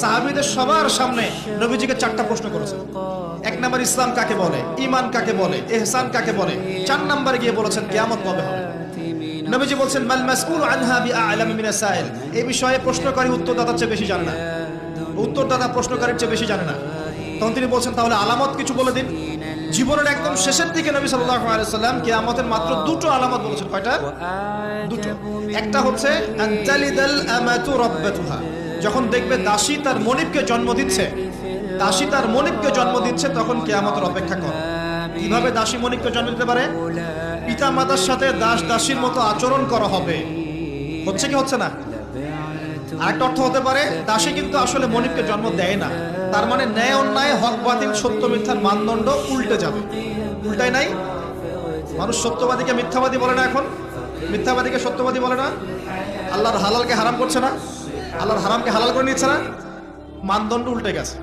সাহাবীদের সবার সামনে নবীজিকে 4টা প্রশ্ন করেছেন। 1 নাম্বার ইসলাম কাকে বলে, ঈমান কাকে বলে, ইহসান কাকে বলে। 4 নম্বরে গিয়ে বলেছেন কিয়ামত কবে হবে। নবীজি বলছেন মাল মাসউল আনহা বিআলাম মিনাস সাইল, এই বিষয়ে প্রশ্নকারী উত্তরদাতার চেয়ে বেশি জানে না, উত্তরদাতা প্রশ্নকারীর চেয়ে বেশি জানে না। তখন তিনি বলছেন তাহলে আলামত কিছু বলে দিন। জীবনের একদম শেষের দিকে নবী সাল্লাল্লাহু আলাইহি সাল্লাম কিয়ামতের মাত্র 2টো আলামত বলেছেন। কয়টা? 2টো। একটা হচ্ছে আনতালিদাল আমাতু রাব্বাতুহা, যখন দেখবে দাসী তার মনিবকে জন্ম দিচ্ছে, দাসী তার মনিবকে জন্ম দিচ্ছে, তখন কিয়ামতের অপেক্ষা করো। কিভাবে দাসী মনিবকে জন্ম দিতে পারে? পিতা মাতার সাথে দাস দাসীর মতো আচরণ করা হবে। হচ্ছে কি হচ্ছে না? আরেকটা অর্থ হতে পারে দাসী কিন্তু আসলে মনিবকে জন্ম দেয় না, তার মানে ন্যায় অন্যায়, হক বাতিল, সত্য মিথ্যার মানদণ্ড উল্টে যাবে। উল্টায় নাই? মানুষ সত্যবাদীকে মিথ্যাবাদী বলে না, এখন মিথ্যাবাদীকে সত্যবাদী বলে না। আল্লাহর হালালকে হারাম করছে না, আল্লাহর হারামকে হালাল করে নিচ্ছে না, মানদণ্ড উল্টে গেছে।